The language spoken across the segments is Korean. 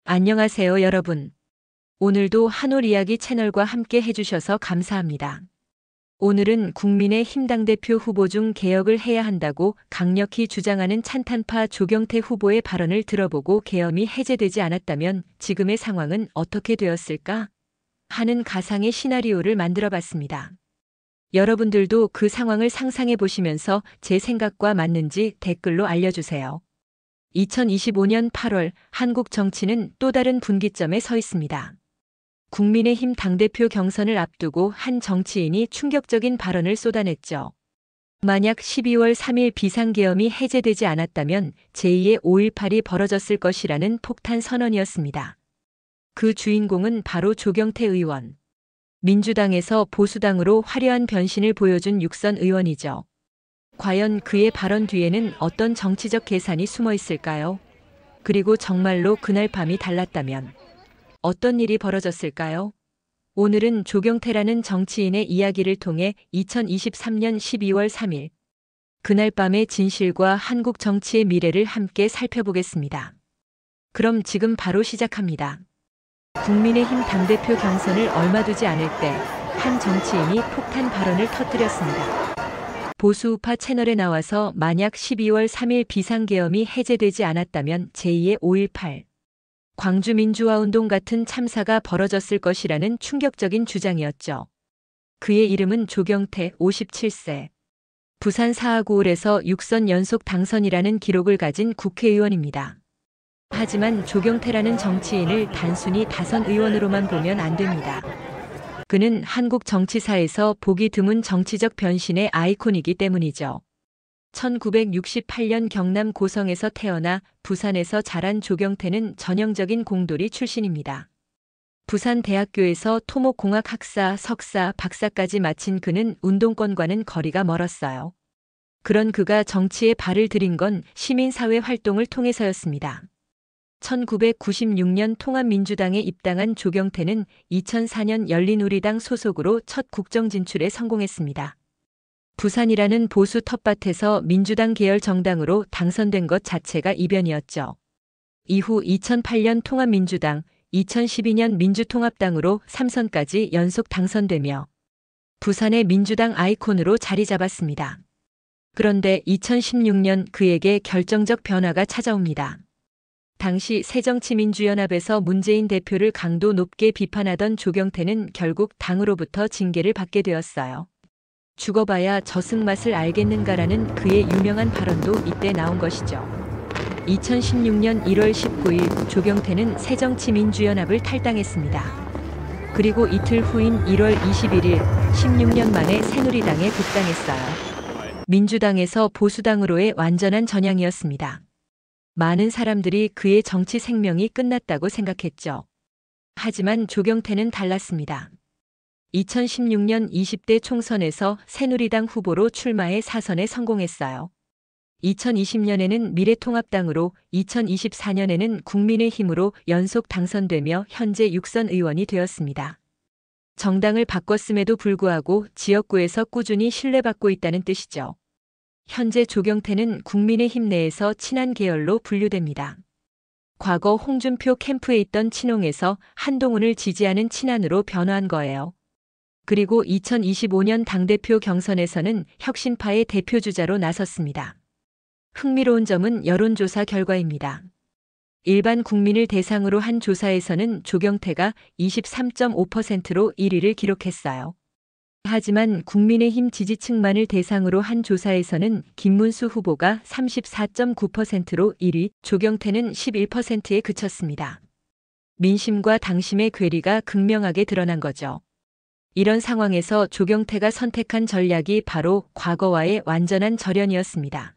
안녕하세요, 여러분. 오늘도 한올 이야기 채널과 함께 해주셔서 감사합니다. 오늘은 국민의힘 당대표 후보 중 개혁을 해야 한다고 강력히 주장하는 찬탄파 조경태 후보의 발언을 들어보고 계엄이 해제되지 않았다면 지금의 상황은 어떻게 되었을까? 하는 가상의 시나리오를 만들어 봤습니다. 여러분들도 그 상황을 상상해 보시면서 제 생각과 맞는지 댓글로 알려주세요. 2025년 8월 한국 정치는 또 다른 분기점에 서 있습니다. 국민의힘 당대표 경선을 앞두고 한 정치인이 충격적인 발언을 쏟아냈죠. 만약 12월 3일 비상계엄이 해제되지 않았다면 제2의 5.18이 벌어졌을 것이라는 폭탄 선언이었습니다. 그 주인공은 바로 조경태 의원. 민주당에서 보수당으로 화려한 변신을 보여준 육선 의원이죠. 과연 그의 발언 뒤에는 어떤 정치적 계산이 숨어 있을까요? 그리고 정말로 그날 밤이 달랐다면 어떤 일이 벌어졌을까요? 오늘은 조경태라는 정치인의 이야기를 통해 2023년 12월 3일 그날 밤의 진실과 한국 정치의 미래를 함께 살펴보겠습니다. 그럼 지금 바로 시작합니다. 국민의힘 당대표 경선을 얼마 두지 않을 때 한 정치인이 폭탄 발언을 터뜨렸습니다. 보수우파 채널에 나와서 만약 12월 3일 비상계엄이 해제되지 않았다면 제2의 5.18 광주민주화운동 같은 참사가 벌어졌을 것이라는 충격적인 주장이었죠. 그의 이름은 조경태 57세. 부산 사하구울에서 6선 연속 당선이라는 기록을 가진 국회의원입니다. 하지만 조경태라는 정치인을 단순히 다선 의원으로만 보면 안 됩니다. 그는 한국 정치사에서 보기 드문 정치적 변신의 아이콘이기 때문이죠. 1968년 경남 고성에서 태어나 부산에서 자란 조경태는 전형적인 공돌이 출신입니다. 부산대학교에서 토목공학 학사, 석사, 박사까지 마친 그는 운동권과는 거리가 멀었어요. 그런 그가 정치에 발을 들인 건 시민사회 활동을 통해서였습니다. 1996년 통합민주당에 입당한 조경태는 2004년 열린우리당 소속으로 첫 국정 진출에 성공했습니다. 부산이라는 보수 텃밭에서 민주당 계열 정당으로 당선된 것 자체가 이변이었죠. 이후 2008년 통합민주당, 2012년 민주통합당으로 3선까지 연속 당선되며 부산의 민주당 아이콘으로 자리 잡았습니다. 그런데 2016년 그에게 결정적 변화가 찾아옵니다. 당시 새정치민주연합에서 문재인 대표를 강도 높게 비판하던 조경태는 결국 당으로부터 징계를 받게 되었어요. 죽어봐야 저승 맛을 알겠는가라는 그의 유명한 발언도 이때 나온 것이죠. 2016년 1월 19일 조경태는 새정치민주연합을 탈당했습니다. 그리고 이틀 후인 1월 21일 16년 만에 새누리당에 복당했어요. 민주당에서 보수당으로의 완전한 전향이었습니다. 많은 사람들이 그의 정치 생명이 끝났다고 생각했죠. 하지만 조경태는 달랐습니다. 2016년 20대 총선에서 새누리당 후보로 출마해 4선에 성공했어요. 2020년에는 미래통합당으로, 2024년에는 국민의힘으로 연속 당선되며 현재 6선 의원이 되었습니다. 정당을 바꿨음에도 불구하고 지역구에서 꾸준히 신뢰받고 있다는 뜻이죠. 현재 조경태는 국민의힘 내에서 친한 계열로 분류됩니다. 과거 홍준표 캠프에 있던 친홍에서 한동훈을 지지하는 친한으로 변화한 거예요. 그리고 2025년 당대표 경선에서는 혁신파의 대표주자로 나섰습니다. 흥미로운 점은 여론조사 결과입니다. 일반 국민을 대상으로 한 조사에서는 조경태가 23.5%로 1위를 기록했어요. 하지만 국민의힘 지지층만을 대상으로 한 조사에서는 김문수 후보가 34.9%로 1위, 조경태는 11%에 그쳤습니다. 민심과 당심의 괴리가 극명하게 드러난 거죠. 이런 상황에서 조경태가 선택한 전략이 바로 과거와의 완전한 절연이었습니다.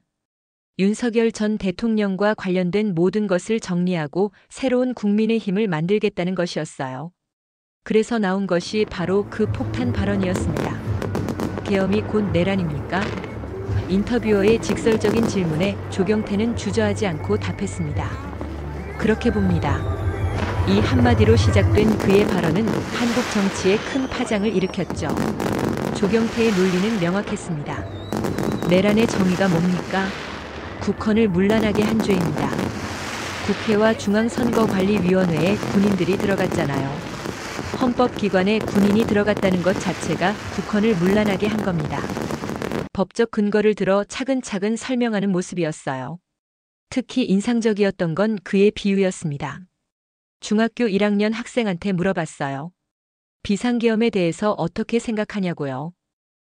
윤석열 전 대통령과 관련된 모든 것을 정리하고 새로운 국민의힘을 만들겠다는 것이었어요. 그래서 나온 것이 바로 그 폭탄 발언이었습니다. 계엄이 곧 내란입니까? 인터뷰어의 직설적인 질문에 조경태는 주저하지 않고 답했습니다. 그렇게 봅니다. 이 한마디로 시작된 그의 발언은 한국 정치에 큰 파장을 일으켰죠. 조경태의 논리는 명확했습니다. 내란의 정의가 뭡니까? 국헌을 문란하게 한 죄입니다. 국회와 중앙선거관리위원회에 군인들이 들어갔잖아요. 헌법기관에 군인이 들어갔다는 것 자체가 국헌을 문란하게 한 겁니다. 법적 근거를 들어 차근차근 설명하는 모습이었어요. 특히 인상적이었던 건 그의 비유였습니다. 중학교 1학년 학생한테 물어봤어요. 비상계엄에 대해서 어떻게 생각하냐고요.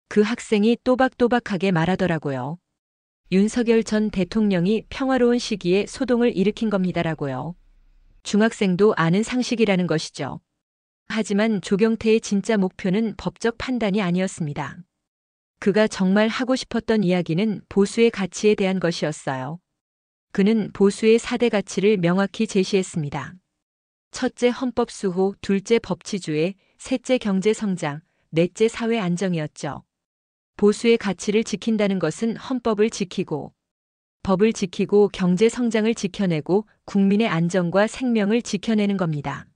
그 학생이 또박또박하게 말하더라고요. 윤석열 전 대통령이 평화로운 시기에 소동을 일으킨 겁니다라고요. 중학생도 아는 상식이라는 것이죠. 하지만 조경태의 진짜 목표는 법적 판단이 아니었습니다. 그가 정말 하고 싶었던 이야기는 보수의 가치에 대한 것이었어요. 그는 보수의 4대 가치를 명확히 제시했습니다. 첫째 헌법 수호, 둘째 법치주의, 셋째 경제 성장, 넷째 사회 안정이었죠. 보수의 가치를 지킨다는 것은 헌법을 지키고, 법을 지키고 경제 성장을 지켜내고 국민의 안정과 생명을 지켜내는 겁니다.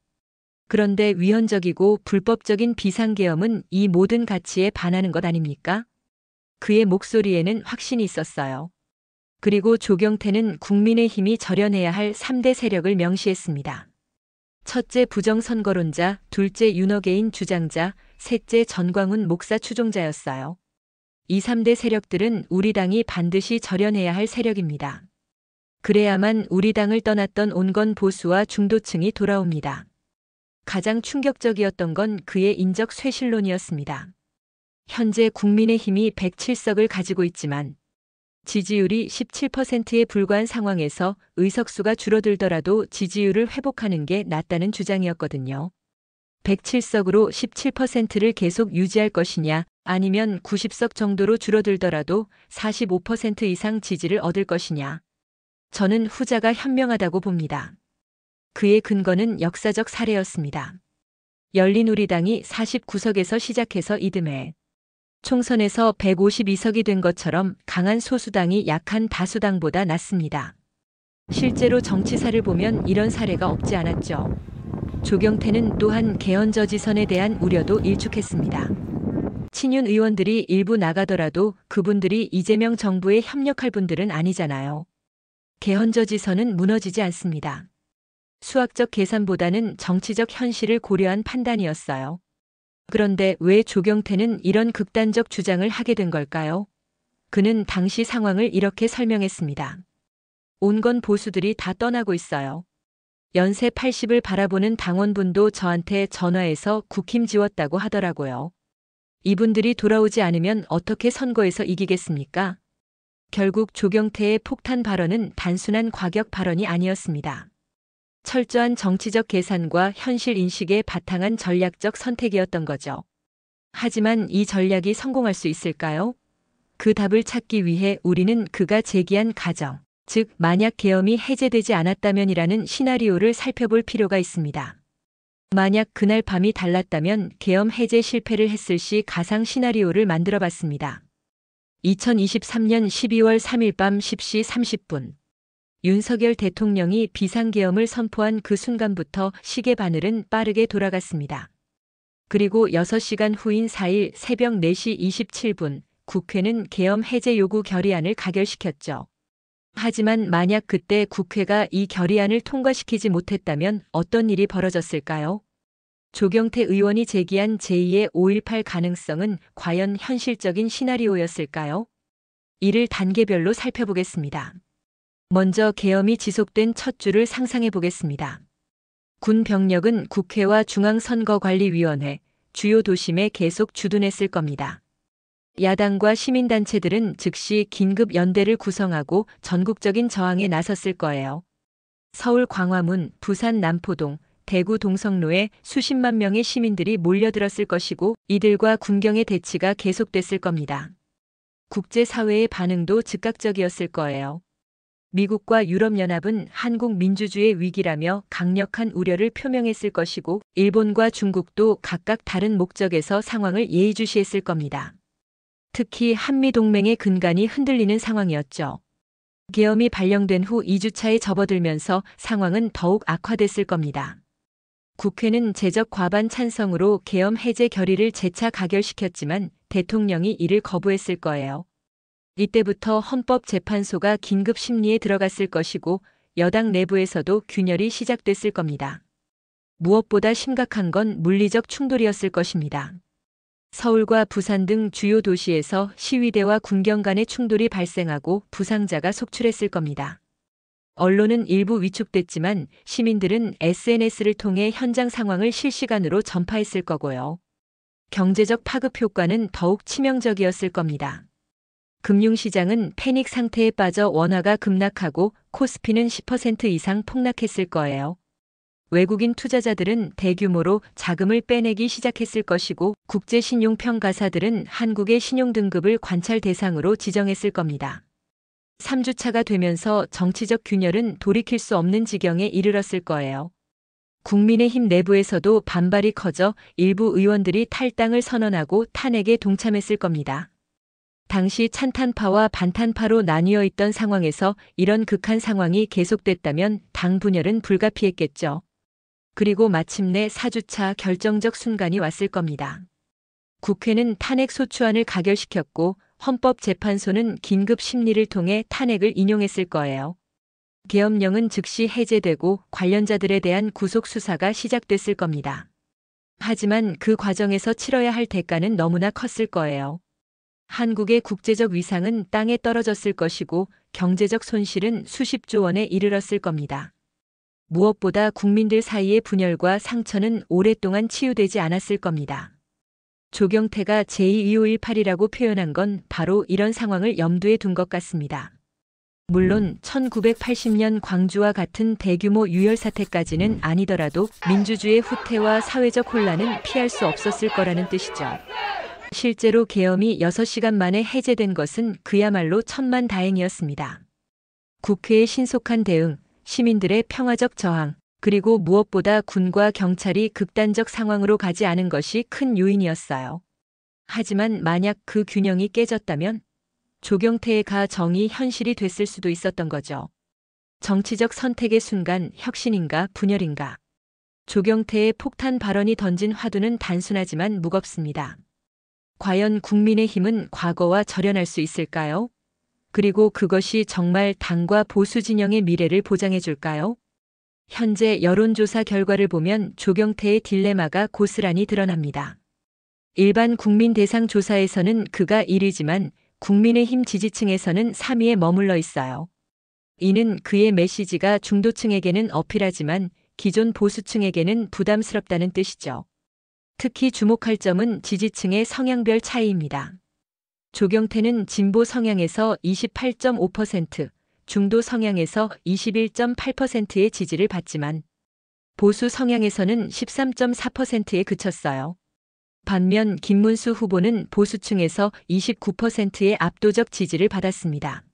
그런데 위헌적이고 불법적인 비상계엄은 이 모든 가치에 반하는 것 아닙니까? 그의 목소리에는 확신이 있었어요. 그리고 조경태는 국민의힘이 절연해야 할 3대 세력을 명시했습니다. 첫째 부정선거론자, 둘째 윤어게인 주장자, 셋째 전광훈 목사 추종자였어요. 이 3대 세력들은 우리 당이 반드시 절연해야 할 세력입니다. 그래야만 우리 당을 떠났던 온건 보수와 중도층이 돌아옵니다. 가장 충격적이었던 건 그의 인적 쇄신론이었습니다. 현재 국민의힘이 107석을 가지고 있지만 지지율이 17%에 불과한 상황에서 의석수가 줄어들더라도 지지율을 회복하는 게 낫다는 주장이었거든요. 107석으로 17%를 계속 유지할 것이냐, 아니면 90석 정도로 줄어들더라도 45% 이상 지지를 얻을 것이냐. 저는 후자가 현명하다고 봅니다. 그의 근거는 역사적 사례였습니다. 열린우리당이 49석에서 시작해서 이듬해 총선에서 152석이 된 것처럼 강한 소수당이 약한 다수당보다 낫습니다. 실제로 정치사를 보면 이런 사례가 없지 않았죠. 조경태는 또한 개헌저지선에 대한 우려도 일축했습니다. 친윤 의원들이 일부 나가더라도 그분들이 이재명 정부에 협력할 분들은 아니잖아요. 개헌저지선은 무너지지 않습니다. 수학적 계산보다는 정치적 현실을 고려한 판단이었어요. 그런데 왜 조경태는 이런 극단적 주장을 하게 된 걸까요? 그는 당시 상황을 이렇게 설명했습니다. 온건 보수들이 다 떠나고 있어요. 연세 80을 바라보는 당원분도 저한테 전화해서 국힘 지웠다고 하더라고요. 이분들이 돌아오지 않으면 어떻게 선거에서 이기겠습니까? 결국 조경태의 폭탄 발언은 단순한 과격 발언이 아니었습니다. 철저한 정치적 계산과 현실 인식에 바탕한 전략적 선택이었던 거죠. 하지만 이 전략이 성공할 수 있을까요? 그 답을 찾기 위해 우리는 그가 제기한 가정, 즉 만약 계엄이 해제되지 않았다면이라는 시나리오를 살펴볼 필요가 있습니다. 만약 그날 밤이 달랐다면 계엄 해제 실패를 했을 시 가상 시나리오를 만들어 봤습니다. 2023년 12월 3일 밤 10시 30분. 윤석열 대통령이 비상계엄을 선포한 그 순간부터 시계 바늘은 빠르게 돌아갔습니다. 그리고 6시간 후인 4일 새벽 4시 27분, 국회는 계엄 해제 요구 결의안을 가결시켰죠. 하지만 만약 그때 국회가 이 결의안을 통과시키지 못했다면 어떤 일이 벌어졌을까요? 조경태 의원이 제기한 제2의 5.18 가능성은 과연 현실적인 시나리오였을까요? 이를 단계별로 살펴보겠습니다. 먼저 계엄이 지속된 첫 주를 상상해 보겠습니다. 군 병력은 국회와 중앙선거관리위원회, 주요 도심에 계속 주둔했을 겁니다. 야당과 시민단체들은 즉시 긴급 연대를 구성하고 전국적인 저항에 나섰을 거예요. 서울 광화문, 부산 남포동, 대구 동성로에 수십만 명의 시민들이 몰려들었을 것이고 이들과 군경의 대치가 계속됐을 겁니다. 국제사회의 반응도 즉각적이었을 거예요. 미국과 유럽연합은 한국 민주주의의 위기라며 강력한 우려를 표명했을 것이고 일본과 중국도 각각 다른 목적에서 상황을 예의주시했을 겁니다. 특히 한미동맹의 근간이 흔들리는 상황이었죠. 계엄이 발령된 후 2주차에 접어들면서 상황은 더욱 악화됐을 겁니다. 국회는 제적 과반 찬성으로 계엄 해제 결의를 재차 가결시켰지만 대통령이 이를 거부했을 거예요. 이때부터 헌법재판소가 긴급 심리에 들어갔을 것이고 여당 내부에서도 균열이 시작됐을 겁니다. 무엇보다 심각한 건 물리적 충돌이었을 것입니다. 서울과 부산 등 주요 도시에서 시위대와 군경 간의 충돌이 발생하고 부상자가 속출했을 겁니다. 언론은 일부 위축됐지만 시민들은 SNS를 통해 현장 상황을 실시간으로 전파했을 거고요. 경제적 파급 효과는 더욱 치명적이었을 겁니다. 금융시장은 패닉 상태에 빠져 원화가 급락하고 코스피는 10% 이상 폭락했을 거예요. 외국인 투자자들은 대규모로 자금을 빼내기 시작했을 것이고 국제신용평가사들은 한국의 신용등급을 관찰 대상으로 지정했을 겁니다. 3주차가 되면서 정치적 균열은 돌이킬 수 없는 지경에 이르렀을 거예요. 국민의힘 내부에서도 반발이 커져 일부 의원들이 탈당을 선언하고 탄핵에 동참했을 겁니다. 당시 찬탄파와 반탄파로 나뉘어 있던 상황에서 이런 극한 상황이 계속됐다면 당 분열은 불가피했겠죠. 그리고 마침내 4주차 결정적 순간이 왔을 겁니다. 국회는 탄핵 소추안을 가결시켰고 헌법재판소는 긴급 심리를 통해 탄핵을 인용했을 거예요. 계엄령은 즉시 해제되고 관련자들에 대한 구속 수사가 시작됐을 겁니다. 하지만 그 과정에서 치러야 할 대가는 너무나 컸을 거예요. 한국의 국제적 위상은 땅에 떨어졌을 것이고 경제적 손실은 수십조 원에 이르렀을 겁니다. 무엇보다 국민들 사이의 분열과 상처는 오랫동안 치유되지 않았을 겁니다. 조경태가 제22518이라고 표현한 건 바로 이런 상황을 염두에 둔 것 같습니다. 물론 1980년 광주와 같은 대규모 유혈 사태까지는 아니더라도 민주주의의 후퇴와 사회적 혼란은 피할 수 없었을 거라는 뜻이죠. 실제로 계엄이 6시간 만에 해제된 것은 그야말로 천만다행이었습니다. 국회의 신속한 대응, 시민들의 평화적 저항, 그리고 무엇보다 군과 경찰이 극단적 상황으로 가지 않은 것이 큰 요인이었어요. 하지만 만약 그 균형이 깨졌다면 조경태의 가정이 현실이 됐을 수도 있었던 거죠. 정치적 선택의 순간 혁신인가 분열인가. 조경태의 폭탄 발언이 던진 화두는 단순하지만 무겁습니다. 과연 국민의힘은 과거와 절연할 수 있을까요? 그리고 그것이 정말 당과 보수 진영의 미래를 보장해 줄까요? 현재 여론조사 결과를 보면 조경태의 딜레마가 고스란히 드러납니다. 일반 국민 대상 조사에서는 그가 1위지만 국민의힘 지지층에서는 3위에 머물러 있어요. 이는 그의 메시지가 중도층에게는 어필하지만 기존 보수층에게는 부담스럽다는 뜻이죠. 특히 주목할 점은 지지층의 성향별 차이입니다. 조경태는 진보 성향에서 28.5%, 중도 성향에서 21.8%의 지지를 받지만 보수 성향에서는 13.4%에 그쳤어요. 반면 김문수 후보는 보수층에서 29%의 압도적 지지를 받았습니다.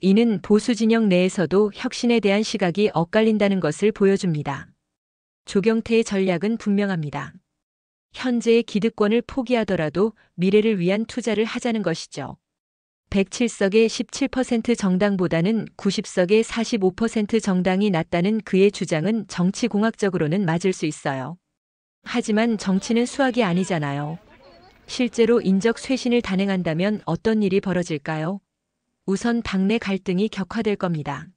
이는 보수 진영 내에서도 혁신에 대한 시각이 엇갈린다는 것을 보여줍니다. 조경태의 전략은 분명합니다. 현재의 기득권을 포기하더라도 미래를 위한 투자를 하자는 것이죠. 107석의 17% 정당보다는 90석의 45% 정당이 낫다는 그의 주장은 정치공학적으로는 맞을 수 있어요. 하지만 정치는 수학이 아니잖아요. 실제로 인적 쇄신을 단행한다면 어떤 일이 벌어질까요? 우선 당내 갈등이 격화될 겁니다.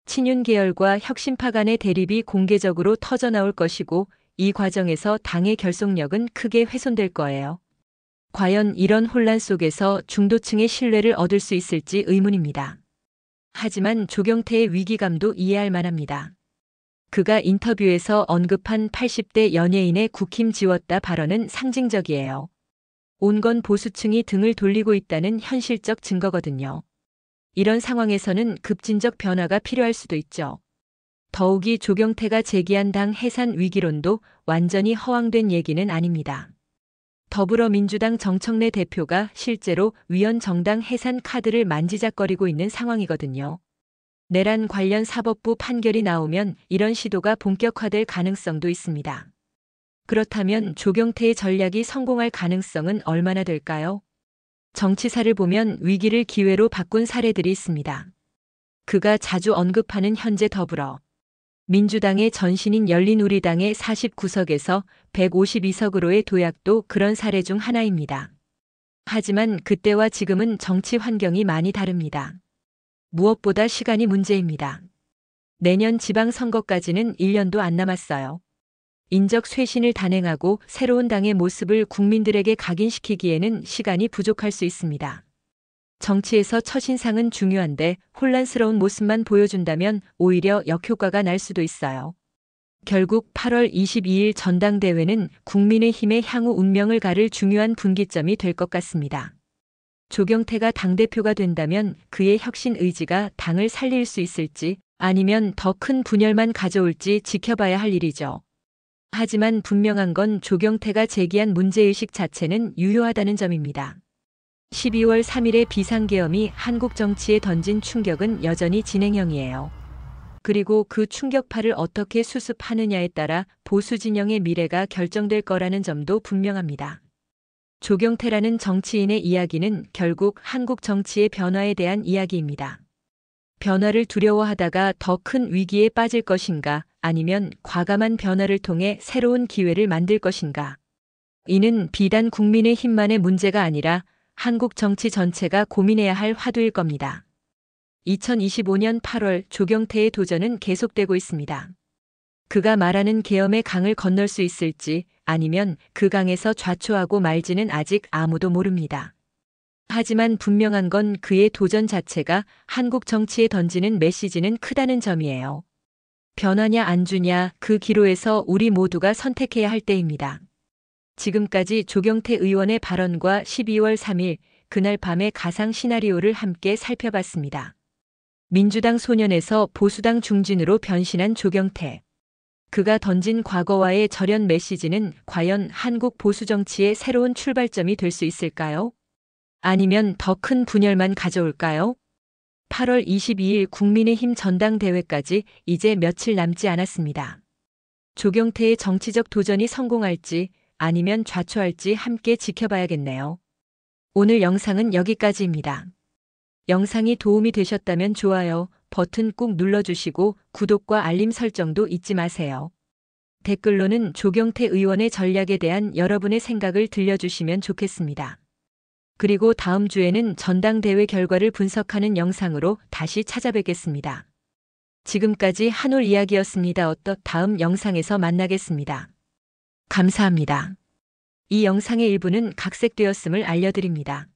친윤 계열과 혁신파 간의 대립이 공개적으로 터져나올 것이고 이 과정에서 당의 결속력은 크게 훼손될 거예요. 과연 이런 혼란 속에서 중도층의 신뢰를 얻을 수 있을지 의문입니다. 하지만 조경태의 위기감도 이해할 만합니다. 그가 인터뷰에서 언급한 80대 연예인의 국힘 지웠다 발언은 상징적이에요. 온건 보수층이 등을 돌리고 있다는 현실적 증거거든요. 이런 상황에서는 급진적 변화가 필요할 수도 있죠. 더욱이 조경태가 제기한 당 해산 위기론도 완전히 허황된 얘기는 아닙니다. 더불어민주당 정청래 대표가 실제로 위헌 정당 해산 카드를 만지작거리고 있는 상황이거든요. 내란 관련 사법부 판결이 나오면 이런 시도가 본격화될 가능성도 있습니다. 그렇다면 조경태의 전략이 성공할 가능성은 얼마나 될까요? 정치사를 보면 위기를 기회로 바꾼 사례들이 있습니다. 그가 자주 언급하는 현재 더불어 민주당의 전신인 열린우리당의 49석에서 152석으로의 도약도 그런 사례 중 하나입니다. 하지만 그때와 지금은 정치 환경이 많이 다릅니다. 무엇보다 시간이 문제입니다. 내년 지방선거까지는 1년도 안 남았어요. 인적 쇄신을 단행하고 새로운 당의 모습을 국민들에게 각인시키기에는 시간이 부족할 수 있습니다. 정치에서 첫인상은 중요한데 혼란스러운 모습만 보여준다면 오히려 역효과가 날 수도 있어요. 결국 8월 22일 전당대회는 국민의힘의 향후 운명을 가를 중요한 분기점이 될 것 같습니다. 조경태가 당대표가 된다면 그의 혁신 의지가 당을 살릴 수 있을지 아니면 더 큰 분열만 가져올지 지켜봐야 할 일이죠. 하지만 분명한 건 조경태가 제기한 문제의식 자체는 유효하다는 점입니다. 12월 3일의 비상계엄이 한국 정치에 던진 충격은 여전히 진행형이에요. 그리고 그 충격파를 어떻게 수습하느냐에 따라 보수 진영의 미래가 결정될 거라는 점도 분명합니다. 조경태라는 정치인의 이야기는 결국 한국 정치의 변화에 대한 이야기입니다. 변화를 두려워하다가 더 큰 위기에 빠질 것인가, 아니면 과감한 변화를 통해 새로운 기회를 만들 것인가. 이는 비단 국민의힘만의 문제가 아니라 한국 정치 전체가 고민해야 할 화두일 겁니다. 2025년 8월 조경태의 도전은 계속되고 있습니다. 그가 말하는 계엄의 강을 건널 수 있을지 아니면 그 강에서 좌초하고 말지는 아직 아무도 모릅니다. 하지만 분명한 건 그의 도전 자체가 한국 정치에 던지는 메시지는 크다는 점이에요. 변하냐 안 주냐 그 기로에서 우리 모두가 선택해야 할 때입니다. 지금까지 조경태 의원의 발언과 12월 3일 그날 밤의 가상 시나리오를 함께 살펴봤습니다. 민주당 소년에서 보수당 중진으로 변신한 조경태. 그가 던진 과거와의 절연 메시지는 과연 한국 보수 정치의 새로운 출발점이 될 수 있을까요? 아니면 더 큰 분열만 가져올까요? 8월 22일 국민의힘 전당대회까지 이제 며칠 남지 않았습니다. 조경태의 정치적 도전이 성공할지 아니면 좌초할지 함께 지켜봐야겠네요. 오늘 영상은 여기까지입니다. 영상이 도움이 되셨다면 좋아요 버튼 꾹 눌러주시고 구독과 알림 설정도 잊지 마세요. 댓글로는 조경태 의원의 전략에 대한 여러분의 생각을 들려주시면 좋겠습니다. 그리고 다음 주에는 전당대회 결과를 분석하는 영상으로 다시 찾아뵙겠습니다. 지금까지 한올 이야기였습니다. 다음 영상에서 만나겠습니다. 감사합니다. 이 영상의 일부는 각색되었음을 알려드립니다.